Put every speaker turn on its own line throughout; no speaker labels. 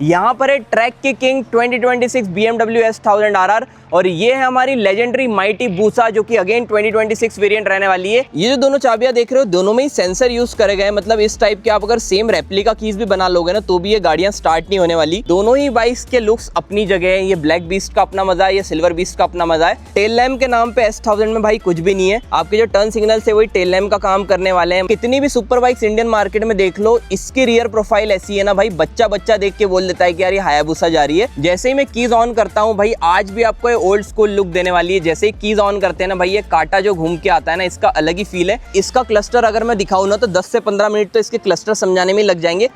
यहाँ पर है ट्रैक की किंग 2026 BMW S1000 RR और ये है हमारी लेजेंडरी माइटी बूसा जो कि अगेन 2026 वेरिएंट रहने वाली है। ये जो दोनों चाबियां देख रहे हो दोनों में ही सेंसर यूज करे गए, मतलब इस टाइप के आप अगर सेम रेप्लिका कीज भी बना लोगे ना तो भी ये गाड़ियां स्टार्ट नहीं होने वाली। दोनों ही बाइक्स के लुक्स अपनी जगह है। ये ब्लैक बीस्ट का अपना मजा है, ये सिल्वर बीस्ट का अपना मजा है। टेल लैम्प के नाम पे S1000 में भाई कुछ भी नहीं है। आपके जो टर्न सिग्नल से वही टेल लैम्प का काम करने वाले हैं। कितनी भी सुपर बाइक्स इंडियन मार्केट में देख लो, इसकी रियर प्रोफाइल ऐसी है ना भाई, बच्चा देख के बोल देता है कि यार ये हायाबुसा जा रही है। जैसे ही मैं कीज ऑन करता हूँ भाई, आज भी आपको ये ओल्ड स्कूल लुक देने वाली है। जैसे ही कीज ऑन करते हैं ना भाई, ये कांटा जो घूम के आता है ना, इसका अलग ही फील है। इसका क्लस्टर अगर मैं दिखाऊं ना तो 10 से 15 मिनट तो इसके क्लस्टर समझाने में लग जाएंगे।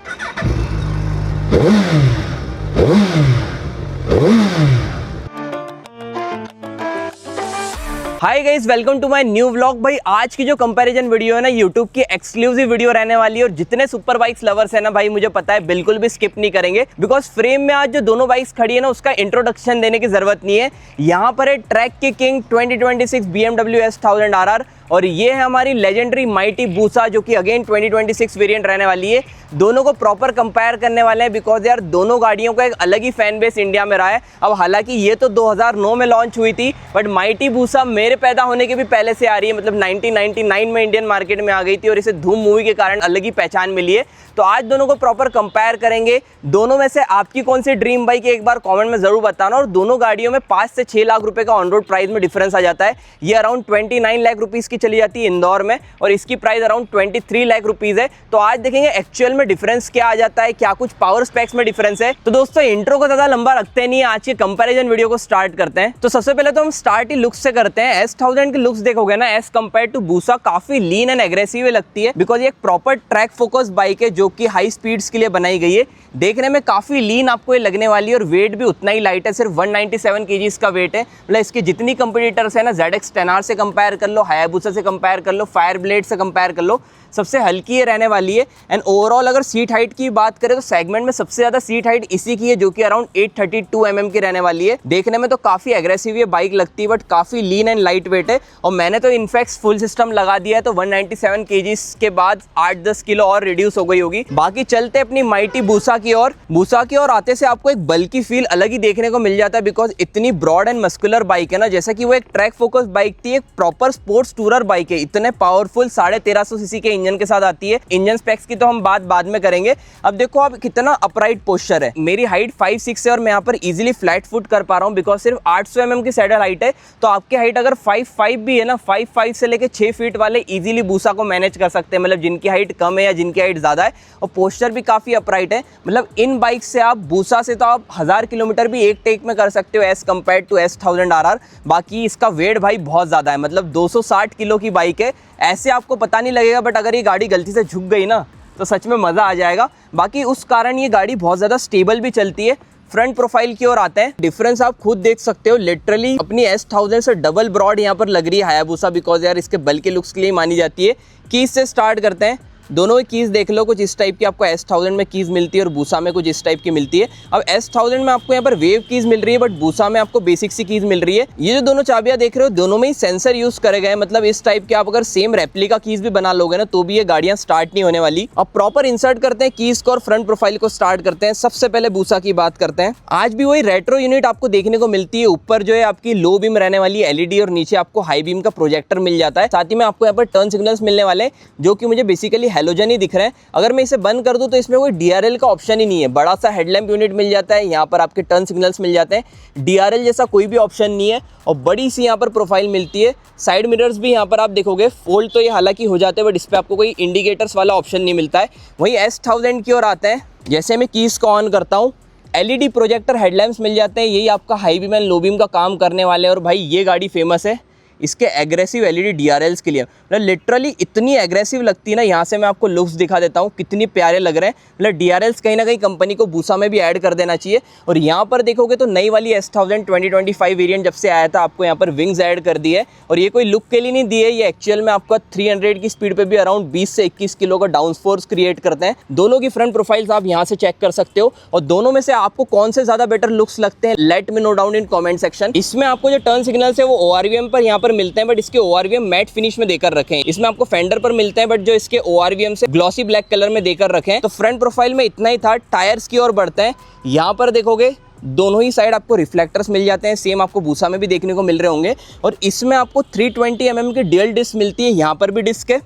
Hi guys, welcome to my new vlog. भाई आज की जो कंपैरिजन वीडियो है ना, यूट्यूब की एक्सक्लूसिव वीडियो रहने वाली है और जितने सुपर बाइक्स लवर्स है ना भाई, मुझे पता है बिल्कुल भी स्किप नहीं करेंगे, बिकॉज फ्रेम में आज जो दोनों बाइक्स खड़ी है ना उसका इंट्रोडक्शन देने की जरूरत नहीं है। यहाँ पर है ट्रैक की किंग 2026 BMW S1000 RR और ये है हमारी लेजेंडरी माइटी बूसा जो कि अगेन 2026 वेरिएंट रहने वाली है। दोनों को प्रॉपर कंपेयर करने वाले हैं, बिकॉज यार दोनों गाड़ियों का एक अलग ही फैन बेस इंडिया में रहा है। अब हालांकि ये तो 2009 में लॉन्च हुई थी, बट माइटी बूसा मेरे पैदा होने के भी पहले से आ रही है, मतलब 1999 में इंडियन मार्केट में आ गई थी और इसे धूम मूवी के कारण अलग ही पहचान मिली है। तो आज दोनों को प्रॉपर कंपेयर करेंगे। दोनों में से आपकी कौन सी ड्रीम बाइक है एक बार कमेंट में जरूर बताना। और दोनों गाड़ियों में 5 से 6 लाख रुपए का ऑन रोड प्राइस में डिफरेंस आ जाता है। ये अराउंड 29 लाख रुपीस की चली जाती है इंदौर में और इसकी प्राइस अराउंड 23 लाख रुपीस है। तो आज देखेंगे एक्चुअल में डिफरेंस क्या आ जाता है, क्या कुछ पावर स्पेक्स में डिफरेंस है। तो दोस्तों इंट्रो को ज्यादा लंबा रखते नहीं, आज के कंपैरिजन वीडियो को स्टार्ट करते हैं। तो सबसे पहले तो हम स्टार्ट ही लुक्स से करते हैं। S1000 के लुक्स देखोगे ना, एज कंपेयर टू बूसा काफी लीन एंड एग्रेसिव लगती है, बिकॉज ये एक प्रॉपर ट्रैक फोकस बाइक है जो कि हाई स्पीड्स के लिए बनाई गई है। देखने में काफी लीन आपको ये लगने वाली है और वेट भी उतना ही लाइट है, सिर्फ 197 kg का वेट है। मतलब इसकी जितनी कंपटीटर्स है ना, ZX 10R से कंपेयर कर लो, हायाबुसा से कंपेयर कर लो, फायर ब्लेड से कंपेयर कर लो, सबसे हल्की ये रहने वाली है। एंड ओवरऑल अगर सीट हाइट की बात करें तो सेगमेंट में सबसे ज्यादा सीट हाइट इसी की है जो कि अराउंड 832 mm की रहने वाली है। देखने में तो काफी एग्रेसिव ये बाइक लगती है, बट काफी लीन एंड लाइट वेट है। और मैंने तो इनफैक्ट फुल सिस्टम लगा दिया है, तो 197 kg के बाद 8-10 किलो और रिड्यूस हो गई होगी। बाकी चलते अपनी माइटी बूसा की ओर। बूसा की ओर आते से आपको एक बल्कि फील अलग ही देखने को मिल जाता है, बिकॉज इतनी ब्रॉड एंड मस्कुलर बाइक है ना, जैसा कि वो एक ट्रैक फोकस बाइक थी, एक प्रॉपर स्पोर्ट्स टूरर बाइक है। इतने पावरफुल 1350 सीसी के इंजन के साथ आती है। इंजन स्पेक्स की तो हम बात बाद में करेंगे। अब देखो आप कितना अपराइट पोस्चर है। मेरी हाइट 5'6" है और मैं यहाँ पर इजीली फ्लैट फुट कर पा रहा हूँ, बिकॉज सिर्फ 800 mm की सैडल हाइट है। तो आपकी हाइट अगर 5'5" भी है ना, 5'5" से लेके 6 फीट वाले इजीली बूसा को मैनेज कर सकते हैं, मतलब जिनकी हाइट कम है या जिनकी हाइट ज्यादा है। और पोस्चर भी काफी अपराइट है। मतलब इन बाइक से आप बूसा से तो आप 1000 किलोमीटर भी एक टेक में कर सकते हो as compare to S1000 RR। बाकी इसका वेट भाई बहुत ज्यादा है, मतलब 260 किलो की बाइक है। ऐसे आपको पता नहीं लगेगा, बट अगर ये गाड़ी गलती से झुक गई ना तो सच में मजा आ जाएगा। बाकी उस कारण ये गाड़ी बहुत ज्यादा स्टेबल भी चलती है। फ्रंट प्रोफाइल की ओर आते हैं। डिफरेंस आप खुद देख सकते हो, लिटरली अपनी S1000 से डबल ब्रॉड यहाँ पर लग रही है हायाबुसा, बिकॉज यार इसके बल के लुक्स के लिए मानी जाती है। कीज से स्टार्ट करते हैं। दोनों ही कीज देख लो, कुछ इस टाइप की आपको S1000 में कीज मिलती है और बूसा में कुछ इस टाइप की मिलती है। अब S1000 में आपको यहाँ पर वेव कीज मिल रही है, बट बूसा में आपको बेसिक सी कीज मिल रही है। ये जो दोनों चाबियां देख रहे हो दोनों में ही सेंसर यूज करे गए, मतलब इस टाइप के आप अगर सेम रेप्लिका कीज भी बना लोगे ना तो भी ये गाड़ियां स्टार्ट नहीं होने वाली। अब प्रॉपर इंसर्ट करते हैं कीज को और फ्रंट प्रोफाइल को स्टार्ट करते हैं। सबसे पहले बूसा की बात करते हैं। आज भी वही रेट्रो यूनिट आपको देखने को मिलती है। ऊपर जो है आपकी लो बीम रहने वाली LED और नीचे आपको हाई बीम का प्रोजेक्टर मिल जाता है। साथ ही में आपको यहाँ पर टर्न सिग्नल्स मिलने वाले जो कि मुझे बेसिकली हेलोजन ही दिख रहे हैं। अगर मैं इसे बंद कर दूं तो इसमें कोई DRL का ऑप्शन ही नहीं है। बड़ा सा हेडलैम्प यूनिट मिल जाता है, यहाँ पर आपके टर्न सिग्नल्स मिल जाते हैं। DRL जैसा कोई भी ऑप्शन नहीं है और बड़ी सी यहाँ पर प्रोफाइल मिलती है। साइड मिरर्स भी यहाँ पर आप देखोगे फोल्ड तो ये हालांकि हो जाते हैं, बट इस पर आपको कोई इंडिकेटर्स वाला ऑप्शन नहीं मिलता है। वहीं S1000 की ओर आते हैं। जैसे मैं कीज को ऑन करता हूँ, LED प्रोजेक्टर हेडलैम्प्स मिल जाते हैं। यही आपका high beam and low beam का काम करने वाले हैं। और भाई ये गाड़ी फेमस है इसके एग्रेसिव LED DRLs के लिए। मतलब लिटरली इतनी एग्रेसिव लगती है ना। यहाँ से मैं आपको लुक्स दिखा देता हूँ कितनी प्यारे लग रहे हैं। मतलब DRLs कहीं ना कहीं कंपनी को बूसा में भी ऐड कर देना चाहिए। और यहाँ पर देखोगे तो नई वाली S1000 2025 वेरिएंट जब से आया था, आपको यहाँ पर विंग्स ऐड कर दी है। और ये कोई लुक के लिए नहीं दी है, ये एक्चुअल में आपका 300 की स्पीड पे भी अराउंड 20 से 21 किलो का डाउन फोर्स क्रिएट करते हैं। दोनों की फ्रंट प्रोफाइल्स आप यहाँ से चेक कर सकते हो। और दोनों में से आपको कौन से ज्यादा बेटर लुक्स लगते हैं, let me know down in comment section. इसमें आपको जो टर्न सिग्नल्स है वो ORVM पर यहाँ पर मिलते हैं, बट इसके ORVM मैट फिनिश में देकर रखे हैं। इसमें आपको फेंडर पर मिलते हैं बट जो इसके ORVM से ग्लॉसी ब्लैक कलर में देकर रखे हैं। तो फ्रंट प्रोफाइल में इतना ही था। टायर्स की ओर बढ़ते हैं। यहाँ पर देखोगे दोनों ही साइड आपको रिफ्लेक्टर्स मिल जाते हैं, सेम आपको बूसा में भी देखने को मिल रहे होंगे। और इसमें आपको 320 mm की डुअल डिस्क मिलती है। यहाँ पर भी डिस्क है,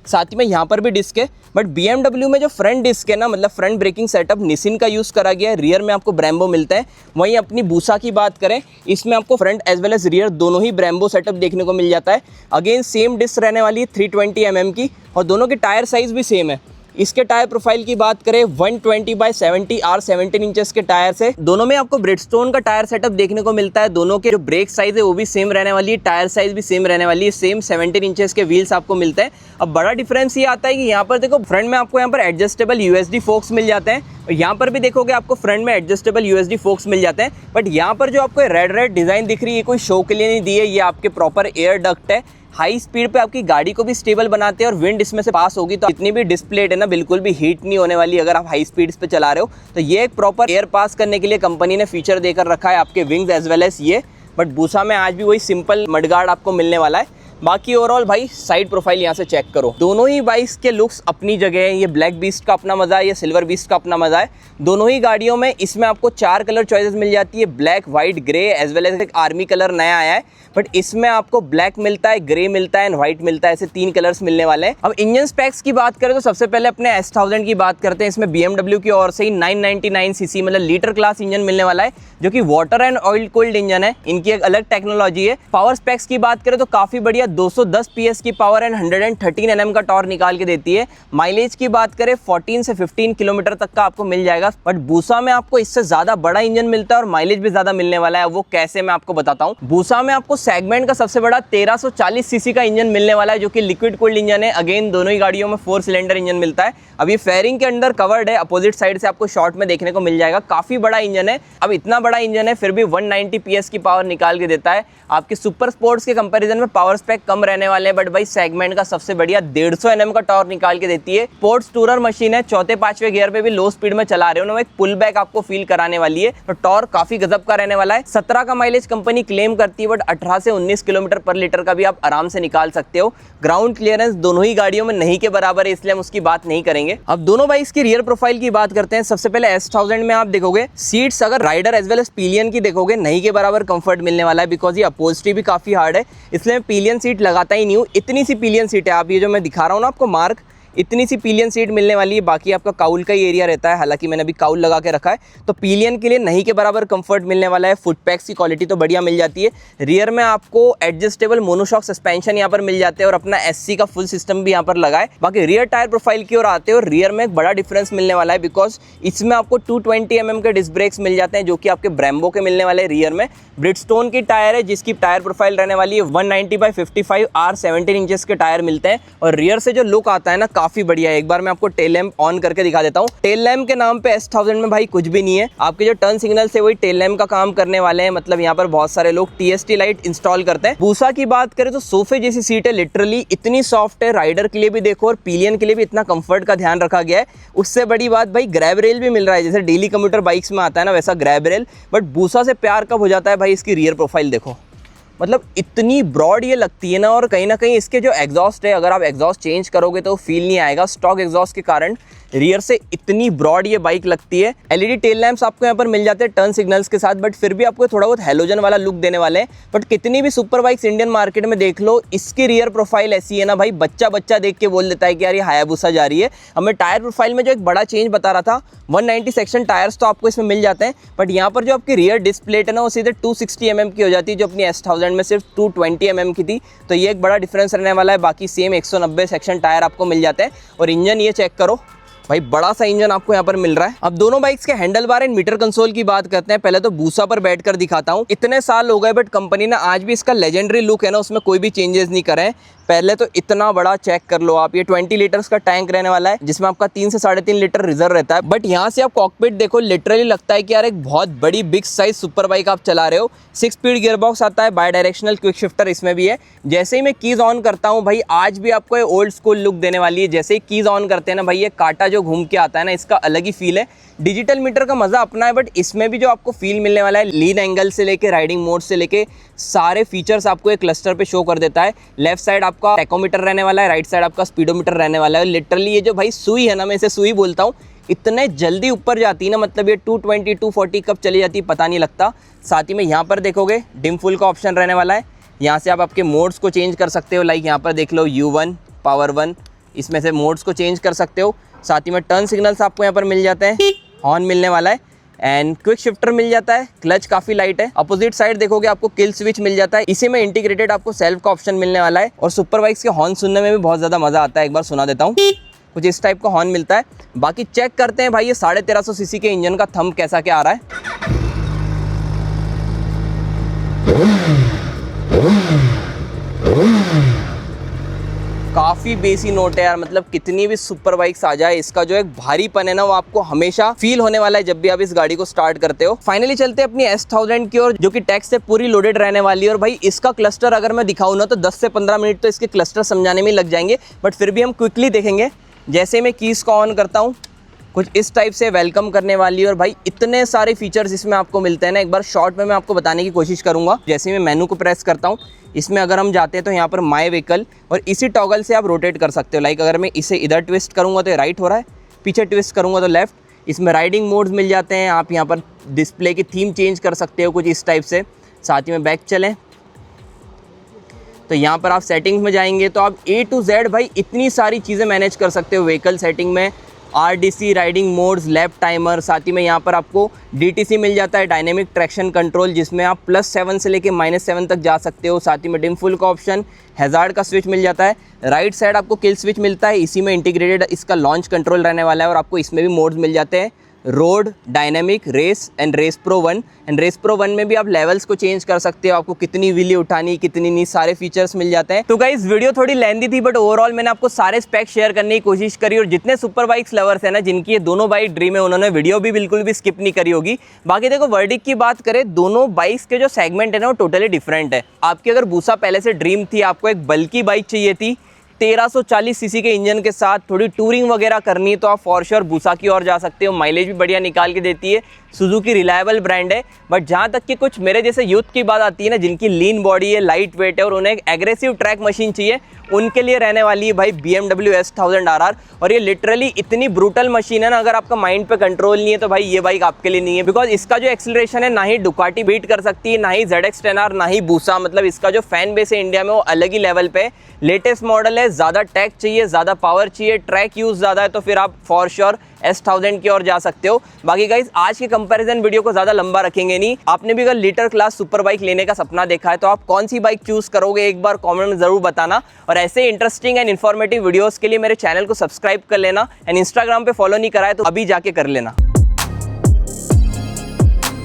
साथ ही में यहाँ पर भी डिस्क है। बट BMW में जो फ्रंट डिस्क है ना, मतलब फ्रंट ब्रेकिंग सेटअप निसिन का यूज़ करा गया है। रियर में आपको ब्रेम्बो मिलता है। वहीं अपनी बूसा की बात करें, इसमें आपको front as well as rear दोनों ही ब्रेम्बो सेटअप देखने को मिल जाता है। अगेन सेम डिस्क रहने वाली है 320 mm की, और दोनों के टायर साइज़ भी सेम है। इसके टायर प्रोफाइल की बात करें 120/70 R17 इंचेस के टायर से। दोनों में आपको ब्रिजस्टोन का टायर सेटअप देखने को मिलता है। दोनों के जो ब्रेक साइज है वो भी सेम रहने वाली है, टायर साइज भी सेम रहने वाली है। सेम 17 इंचेस के व्हील्स आपको मिलते हैं। अब बड़ा डिफरेंस ये आता है कि यहाँ पर देखो फ्रंट में आपको यहाँ पर एडजस्टेबल USD फोक्स मिल जाते हैं, और यहाँ पर भी देखोगे आपको फ्रंट में एडजस्टेबल USD फोक्स मिल जाते हैं। बट यहाँ पर जो आपको रेड डिज़ाइन दिख रही है, कोई शो के लिए नहीं दी है, ये आपके प्रॉपर एयर डक्ट है। हाई स्पीड पे आपकी गाड़ी को भी स्टेबल बनाते हैं, और विंड इसमें से पास होगी तो इतनी भी डिस्प्ले है ना, बिल्कुल भी हीट नहीं होने वाली अगर आप हाई स्पीड्स पे चला रहे हो। तो ये एक प्रॉपर एयर पास करने के लिए कंपनी ने फीचर देकर रखा है आपके विंग्स एज वेल एज ये। बट बूसा में आज भी वही सिंपल मडगार्ड आपको मिलने वाला है। बाकी ओवरऑल भाई साइड प्रोफाइल यहाँ से चेक करो। दोनों ही बाइक्स के लुक्स अपनी जगह है। ये ब्लैक बीस्ट का अपना मजा है, ये सिल्वर बीस्ट का अपना मजा है। दोनों ही गाड़ियों में इसमें आपको 4 कलर चॉइसेस मिल जाती है, black, white, grey as well as एक आर्मी कलर नया आया है। बट इसमें आपको ब्लैक मिलता है, ग्रे मिलता है एंड व्हाइट मिलता है। ऐसे 3 कलर्स मिलने वाले हैं। अब इंजन स्पेक्स की बात करें तो सबसे पहले अपने S1000 की बात करते हैं। इसमें BMW की ओर से ही 999 cc मतलब लीटर क्लास इंजन मिलने वाला है, जो कि water and oil cooled engine है। इनकी एक अलग टेक्नोलॉजी है। पावर स्पेक्स की बात करें तो काफी बढ़िया 210 PS की पावर एंड 113 Nm का टॉर्क निकाल के देती है। माइलेज की बात करें 14 से 15 किलोमीटर तक का आपको मिल जाएगा। बट बूसा में आपको इससे ज्यादा बड़ा इंजन मिलता है और माइलेज भी ज्यादा मिलने वाला है। वो कैसे मैं आपको बताता हूँ। बूसा में आपको सेगमेंट का सबसे बड़ा 1340 cc का इंजन मिलने वाला है, जो कि लिक्विड कूल्ड इंजन है। अगेन दोनों ही गाड़ियों में 4 सिलेंडर इंजन मिलता है। अब ये फेयरिंग के अंदर कवर्ड है, अपोजिट साइड से आपको शॉर्ट में देखने को मिल जाएगा। काफी बड़ा इंजन है। अब इतना बड़ा इंजन है फिर भी 190 PS की पावर निकाल के देता है। आपके सुपर स्पोर्ट्स के कंपैरिजन में पावर स्पेक कम रहने वाले हैं, बट भाई सेगमेंट का सबसे बढ़िया 150 Nm का टॉर्क निकाल के देती है। स्पोर्ट्स टूरर मशीन है, 4-5वें गियर पे भी लो स्पीड में चला रहे हो ना, एक पुल बैक आपको फील कराने वाली है। तो टॉर्क काफी गजब का रहने वाला है। 17 का माइलेज कंपनी क्लेम करती है, बट 18 से 19 किलोमीटर पर लीटर का भी आप आराम से निकाल सकते हो। ग्राउंड क्लियरेंस दोनों ही गाड़ियों में नहीं के बराबर है, इसलिए हम उसकी बात नहीं करेंगे। अब दोनों बाइक्स की रियर प्रोफाइल की बात करते हैं। सबसे पहले S1000 में आप देखोगे सीट्स अगर rider as well as pillion की देखोगे नहीं के बराबर कंफर्ट मिलने वाला है, बिकॉज ये अपहोल्स्ट्री भी काफी हार्ड है। इसलिए मैं पिलियन सीट लगाता ही नहीं हूँ। इतनी सी पिलियन सीट है, आप ये जो मैं दिखा रहा हूँ ना आपको मार्क, इतनी सी पिलियन सीट मिलने वाली है। बाकी आपका काउल का ही एरिया रहता है, हालांकि मैंने अभी काउल लगा के रखा है। तो पिलियन के लिए नहीं के बराबर कंफर्ट मिलने वाला है। फुट पैक्स की क्वालिटी तो बढ़िया मिल जाती है। रियर में आपको एडजस्टेबल मोनोशॉक सस्पेंशन यहाँ पर मिल जाते हैं और अपना SC का फुल सिस्टम भी यहाँ पर लगा है। बाकी रियर टायर प्रोफाइल की ओर आते हैं और रियर में एक बड़ा डिफरेंस मिलने वाला है, बिकॉज इसमें आपको 220 mm के डिस्क ब्रेक्स मिल जाते हैं, जो कि आपके ब्रेम्बो के मिलने वाले। रियर में ब्रिजस्टोन की टायर है, जिसकी टायर प्रोफाइल रहने वाली है 190/55 R17 इंचेस के टायर मिलते हैं। और रियर से जो लुक आता है ना, काफी बढ़िया है। एक बार मैं आपको टेल लैंप ऑन करके दिखा देता हूँ। टेल लैंप के नाम पे S1000 में भाई कुछ भी नहीं है। आपके जो टर्न सिग्नल से वही टेल लैंप का काम करने वाले हैं। मतलब यहाँ पर बहुत सारे लोग TST लाइट इंस्टॉल करते हैं। बूसा की बात करें तो सोफे जैसी सीट है, लिटरली इतनी सॉफ्ट है। राइडर के लिए भी देखो और पिलियन के लिए भी इतना कंफर्ट का ध्यान रखा गया है। उससे बड़ी बात भाई ग्रैब रेल भी मिल रहा है, जैसे डेली कम्यूटर बाइक्स में आता है ना, वैसा ग्रैब रेल। बट बूसा से प्यार कब हो जाता है भाई, इसकी रियर प्रोफाइल देखो, मतलब इतनी ब्रॉड ये लगती है ना। और कहीं ना कहीं इसके जो एग्जॉस्ट है, अगर आप एग्जॉस्ट चेंज करोगे तो फील नहीं आएगा। स्टॉक एग्जॉस्ट के कारण रियर से इतनी ब्रॉड ये बाइक लगती है। LED टेल लैंप्स आपको यहाँ पर मिल जाते हैं टर्न सिग्नल्स के साथ, बट फिर भी आपको थोड़ा बहुत हेलोजन वाला लुक देने वाले हैं। बट कितनी भी सुपर बाइक्स इंडियन मार्केट में देख लो, इसकी रियर प्रोफाइल ऐसी है ना भाई, बच्चा देख के बोल देता है कि यार ये हायाबुसा जा रही है। अब मैं टायर प्रोफाइल में जो एक बड़ा चेंज बता रहा था, 190 सेक्शन टायर्स तो आपको इसमें मिल जाते हैं, बट यहाँ पर जो आपकी रियर डिस्क प्लेट है ना, वो सीधे 260 mm की हो जाती है, जो अपनी S1000 में सिर्फ 220 mm की थी। तो ये एक बड़ा डिफरेंस रहने वाला है। बाकी सेम 190 सेक्शन टायर आपको मिल जाते हैं। और इंजन ये चेक करो भाई, बड़ा सा इंजन आपको यहाँ पर मिल रहा है। अब दोनों बाइक्स के handle bar and meter console की बात करते हैं। पहले तो बूसा पर बैठकर दिखाता हूँ। इतने साल हो गए बट कंपनी ने आज भी इसका लेजेंडरी लुक है ना, उसमें कोई भी चेंजेस नहीं करे। पहले तो इतना बड़ा चेक कर लो आप, ये 20 लीटर्स का टैंक रहने वाला है, जिसमें आपका 3 से 3.5 लीटर रिजर्व रहता है। बट यहाँ से आप कॉकपिट देखो, लिटरली लगता है कि यार एक बहुत बड़ी बिग साइज सुपर बाइक आप चला रहे हो। 6 स्पीड गियर बॉक्स आता है, बाय डायरेक्शनल क्विक शिफ्टर इसमें भी है। जैसे ही मैं कीज ऑन करता हूँ भाई, आज भी आपको ओल्ड स्कूल लुक देने वाली है। जैसे ही कीज ऑन करते हैं ना भाई, ये कांटा जो घूम के आता है ना, इसका अलग ही फील है। डिजिटल मीटर का मज़ा अपना है, बट इसमें भी जो आपको फील मिलने वाला है, लीन एंगल से लेके राइडिंग मोड से लेके सारे फीचर्स आपको एक क्लस्टर पे शो कर देता है। लेफ्ट साइड आपका टैकोमीटर रहने वाला है, राइट साइड आपका स्पीडोमीटर रहने वाला है। लिटरली ये जो भाई सुई है ना, मैं इसे सुई बोलता हूँ, इतने जल्दी ऊपर जाती है ना, मतलब ये 220 240 कब चली जाती है पता नहीं लगता। साथ ही में यहाँ पर देखोगे डिम फुल का ऑप्शन रहने वाला है। यहाँ से आप आपके मोड्स को चेंज कर सकते हो, लाइक यहाँ पर देख लो U1 पावर 1, इसमें से मोड्स को चेंज कर सकते हो। साथ ही में टर्न सिग्नल्स आपको यहाँ पर मिल जाते हैं, हॉर्न मिलने वाला है एंड क्विक शिफ्टर मिल जाता है। क्लच काफ़ी लाइट है। अपोजिट साइड देखोगे आपको किल स्विच मिल जाता है, इसी में इंटीग्रेटेड आपको सेल्फ का ऑप्शन मिलने वाला है। और सुपर बाइक्स के हॉर्न सुनने में भी बहुत ज़्यादा मज़ा आता है। एक बार सुना देता हूँ, कुछ इस टाइप का हॉर्न मिलता है। बाकी चेक करते हैं भाई ये 1350 सीसी के इंजन का थंब कैसा क्या आ रहा है। काफ़ी बेसी नोट है यार, मतलब कितनी भी सुपर बाइक्स आ जाए, इसका जो एक भारीपन है ना वो आपको हमेशा फील होने वाला है जब भी आप इस गाड़ी को स्टार्ट करते हो। फाइनली चलते हैं अपनी S1000 की ओर, जो कि टैक्स से पूरी लोडेड रहने वाली है। और भाई इसका क्लस्टर अगर मैं दिखाऊँ ना तो 10 से 15 मिनट तो इसके क्लस्टर समझाने में लग जाएंगे, बट फिर भी हम क्विकली देखेंगे। जैसे मैं कीज़ को ऑन करता हूँ, कुछ इस टाइप से वेलकम करने वाली है। और भाई इतने सारे फीचर्स इसमें आपको मिलते हैं ना, एक बार शॉर्ट में मैं आपको बताने की कोशिश करूँगा। जैसे मैं मेनू को प्रेस करता हूँ, इसमें अगर हम जाते हैं तो यहाँ पर माय व्हीकल, और इसी टॉगल से आप रोटेट कर सकते हो। लाइक अगर मैं इसे इधर ट्विस्ट करूँगा तो राइट हो रहा है, पीछे ट्विस्ट करूँगा तो लेफ्ट। इसमें राइडिंग मोड्स मिल जाते हैं, आप यहाँ पर डिस्प्ले की थीम चेंज कर सकते हो कुछ इस टाइप से। साथ ही में बैक चलें तो यहाँ पर आप सेटिंग्स में जाएंगे तो आप A to Z भाई इतनी सारी चीज़ें मैनेज कर सकते हो। व्हीकल सेटिंग में RDC, riding modes, lap timer, साथ ही में यहाँ पर आपको DTC मिल जाता है, डायनेमिक ट्रैक्शन कंट्रोल, जिसमें आप +7 से लेके -7 तक जा सकते हो। साथ ही में डिम फुल का ऑप्शन, हैज़ार्ड का स्विच मिल जाता है। राइट साइड आपको किल स्विच मिलता है, इसी में इंटीग्रेटेड इसका लॉन्च कंट्रोल रहने वाला है। और आपको इसमें भी मोड्स मिल जाते हैं, road, dynamic, race and race pro 1। And race pro 1 में भी आप लेवल्स को चेंज कर सकते हो, आपको कितनी व्हीली उठानी कितनी नहीं, सारे फीचर्स मिल जाते हैं। तो गाइस वीडियो थोड़ी लेंथी थी, बट ओवरऑल मैंने आपको सारे स्पेक्स शेयर करने की कोशिश करी। और जितने सुपर बाइक्स लवर्स हैं ना, जिनकी ये दोनों बाइक ड्रीम है, उन्होंने वीडियो भी बिल्कुल भी स्किप नहीं करी होगी। बाकी देखो वर्डिक्ट की बात करें, दोनों बाइक्स के जो सेगमेंट है ना वो टोटली डिफरेंट है। आपकी अगर बूसा पहले से ड्रीम थी, आपको एक बल्कि बाइक चाहिए थी 1340 सीसी के इंजन के साथ, थोड़ी टूरिंग वगैरह करनी है, तो आप फॉर श्योर बूसा की ओर जा सकते हो। माइलेज भी बढ़िया निकाल के देती है, सुजुकी रिलायबल ब्रांड है। बट जहाँ तक कि कुछ मेरे जैसे यूथ की बात आती है ना, जिनकी लीन बॉडी है, लाइट वेट है और उन्हें एक एग्रेसिव ट्रैक मशीन चाहिए, उनके लिए रहने वाली है भाई BMW S1000 RR। और ये लिटरली इतनी ब्रूटल मशीन है ना, अगर आपका माइंड पे कंट्रोल नहीं है तो भाई ये बाइक आपके लिए नहीं है। बिकॉज इसका जो एक्सीलरेशन है ना ही डुकाटी बीट कर सकती है, ना ही ZX10R, ना ही बूसा। मतलब इसका जो फैन बेस है इंडिया में वो अलग ही लेवल पे। लेटेस्ट मॉडल है, ज़्यादा टैक चाहिए, ज़्यादा पावर चाहिए, ट्रैक यूज़ ज़्यादा है, तो फिर आप फॉर श्योर S1000 की ओर जा सकते हो। बाकी गाइज आज की कंपैरिजन वीडियो को ज़्यादा लंबा रखेंगे नहीं। आपने भी अगर लीटर क्लास सुपर बाइक लेने का सपना देखा है तो आप कौन सी बाइक चूज़ करोगे, एक बार कमेंट में ज़रूर बताना। और ऐसे इंटरेस्टिंग एंड इन्फॉर्मेटिव वीडियोस के लिए मेरे चैनल को सब्सक्राइब कर लेना। एंड इंस्टाग्राम पे फॉलो नहीं करा है तो अभी जाके कर लेना।